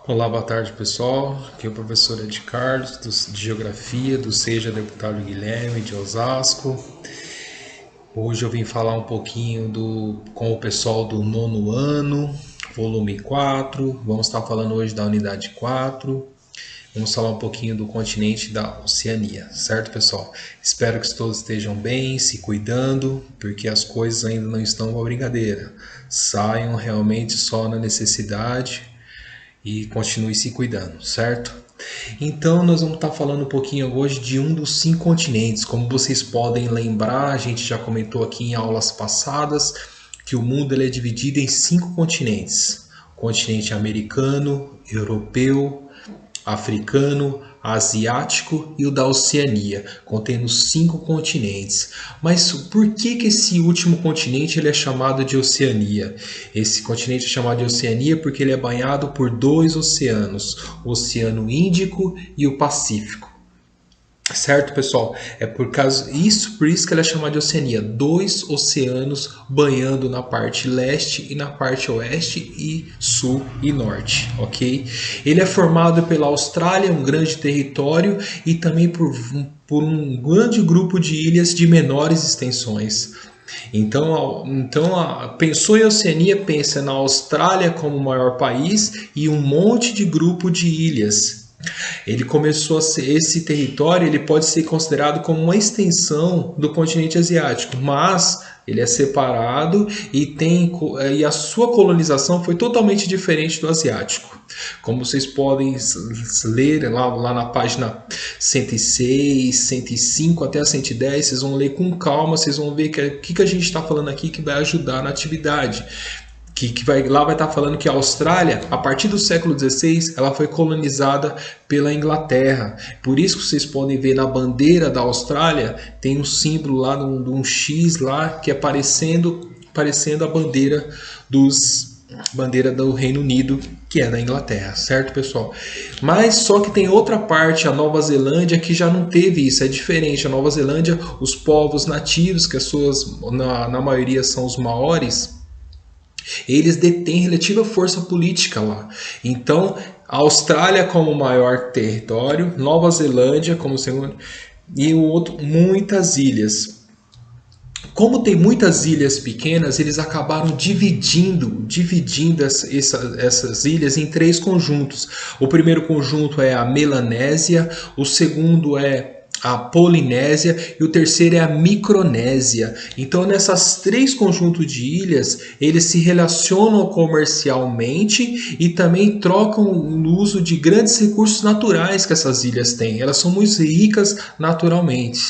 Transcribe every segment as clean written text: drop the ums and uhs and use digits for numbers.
Olá, boa tarde pessoal. Aqui é o professor Ed Carlos, de Geografia, do Seja Deputado Guilherme, de Osasco. Hoje eu vim falar um pouquinho com o pessoal do nono ano, volume 4. Vamos estar falando hoje da unidade 4. Vamos falar um pouquinho do continente da Oceania, certo, pessoal? Espero que todos estejam bem, se cuidando, porque as coisas ainda não estão com a brincadeira. Saiam realmente só na necessidade e continue se cuidando, certo? Então nós vamos estar falando um pouquinho hoje de um dos 5 continentes. Como vocês podem lembrar, a gente já comentou aqui em aulas passadas que o mundo ele é dividido em 5 continentes: o continente americano, europeu, africano, asiático e o da Oceania, contendo 5 continentes. Mas por que esse último continente ele é chamado de Oceania? Esse continente é chamado de Oceania porque ele é banhado por 2 oceanos, o Oceano Índico e o Pacífico. Certo, pessoal? Por isso que ele é chamado de Oceania. 2 oceanos banhando na parte leste e na parte oeste e sul e norte, ok? Ele é formado pela Austrália, um grande território, e também por um grande grupo de ilhas de menores extensões. Então, pensou em Oceania, pensa na Austrália como o maior país e um monte de grupo de ilhas. Ele começou a ser, esse território ele pode ser considerado como uma extensão do continente asiático, mas ele é separado e a sua colonização foi totalmente diferente do asiático. Como vocês podem ler lá na página 106, 105 até a 110, vocês vão ler com calma, vocês vão ver o que a gente está falando aqui que vai ajudar na atividade. Lá vai estar falando que a Austrália, a partir do século XVI, ela foi colonizada pela Inglaterra. Por isso que vocês podem ver na bandeira da Austrália, tem um símbolo lá de um X lá, que é parecendo a bandeira do Reino Unido, que é da Inglaterra, certo, pessoal? Mas só que tem outra parte, a Nova Zelândia, que já não teve isso, é diferente. A Nova Zelândia, os povos nativos, que na maioria são os maoris, eles detêm relativa força política lá. Então, a Austrália como maior território, Nova Zelândia como segundo, e o outro, muitas ilhas. Como tem muitas ilhas pequenas, eles acabaram dividindo essas ilhas em 3 conjuntos. O primeiro conjunto é a Melanésia, o segundo é a Polinésia e o terceiro é a Micronésia. Então, nessas 3 conjuntos de ilhas, eles se relacionam comercialmente e também trocam o uso de grandes recursos naturais que essas ilhas têm. Elas são muito ricas naturalmente.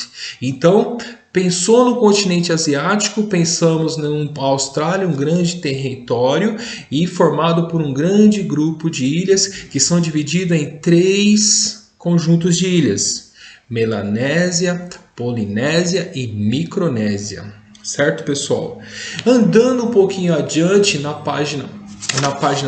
Então, pensou no continente asiático, pensamos na Austrália, um grande território e formado por um grande grupo de ilhas que são divididas em 3 conjuntos de ilhas: Melanésia, Polinésia e Micronésia. Certo, pessoal? Andando um pouquinho adiante na página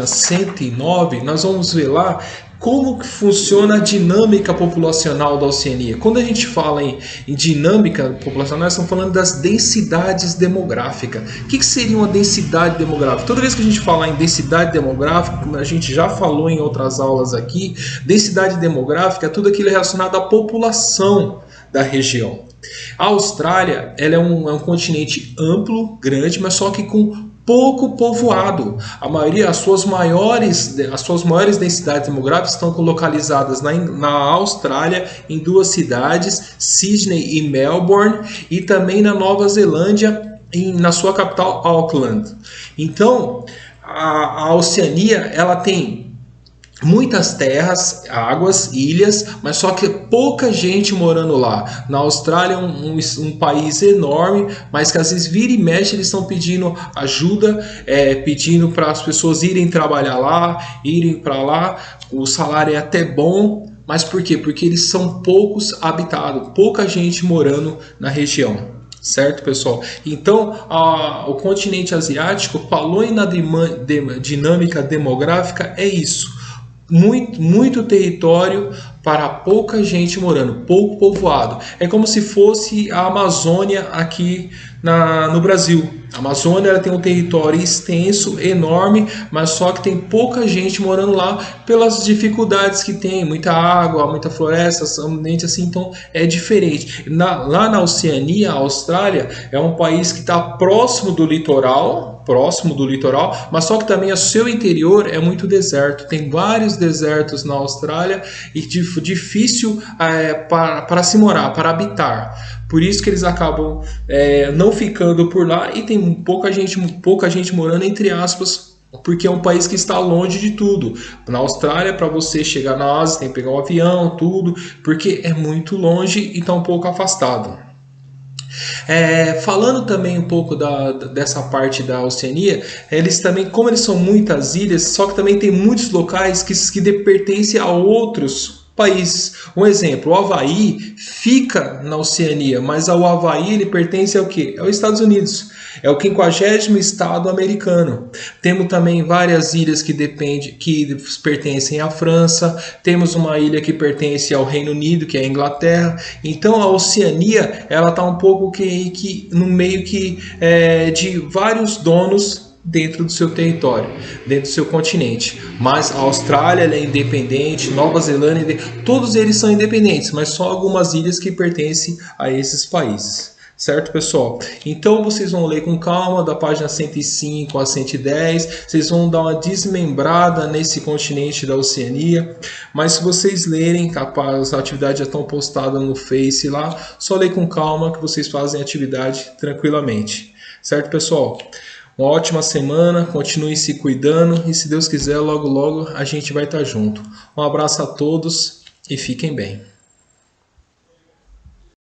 109, nós vamos ver lá como que funciona a dinâmica populacional da Oceania. Quando a gente fala em dinâmica populacional, nós estamos falando das densidades demográficas. O que seria uma densidade demográfica? Toda vez que a gente fala em densidade demográfica, como a gente já falou em outras aulas aqui, densidade demográfica é tudo aquilo relacionado à população da região. A Austrália ela é um continente amplo, grande, mas só que com pouco povoado. As suas maiores densidades demográficas estão localizadas na Austrália, em 2 cidades, Sydney e Melbourne, e também na Nova Zelândia, na sua capital, Auckland. Então, a Oceania ela tem muitas terras, águas, ilhas, mas só que pouca gente morando lá. Na Austrália é um país enorme, mas que às vezes vira e mexe eles estão pedindo ajuda, pedindo para as pessoas irem trabalhar lá, irem para lá. O salário é até bom, mas por quê? Porque eles são poucos habitados, pouca gente morando na região. Certo, pessoal? Então, o continente asiático, falou na dinâmica demográfica, é isso. Muito território para pouca gente morando, pouco povoado. É como se fosse a Amazônia aqui no Brasil. A Amazônia ela tem um território extenso, enorme, mas só que tem pouca gente morando lá pelas dificuldades que tem, muita água, muita floresta, ambiente assim, então é diferente. Lá na Oceania, a Austrália é um país que está próximo do litoral, mas só que também o seu interior é muito deserto. Tem vários desertos na Austrália e difícil para se morar, para habitar. Por isso que eles acabam não ficando por lá e tem pouca gente morando, entre aspas, porque é um país que está longe de tudo. Na Austrália, para você chegar na Ásia, tem que pegar um avião, tudo, porque é muito longe e está um pouco afastado. Falando também um pouco dessa parte da Oceania, eles também, como eles são muitas ilhas, só que também tem muitos locais que pertencem a outros países. Um exemplo, o Havaí fica na Oceania, mas o Havaí ele pertence ao quê? Aos Estados Unidos. É o 50º estado americano. Temos também várias ilhas que pertencem à França. Temos uma ilha que pertence ao Reino Unido, que é a Inglaterra. Então a Oceania ela está um pouco que no meio de vários donos dentro do seu território, dentro do seu continente. Mas a Austrália ela é independente, Nova Zelândia, todos eles são independentes, mas só algumas ilhas que pertencem a esses países. Certo, pessoal? Então vocês vão ler com calma da página 105 a 110, vocês vão dar uma desmembrada nesse continente da Oceania, mas se vocês lerem, capaz, a atividade já estão postada no Face lá, só ler com calma que vocês fazem a atividade tranquilamente. Certo, pessoal? Uma ótima semana, continue se cuidando e se Deus quiser, logo logo a gente vai estar junto. Um abraço a todos e fiquem bem.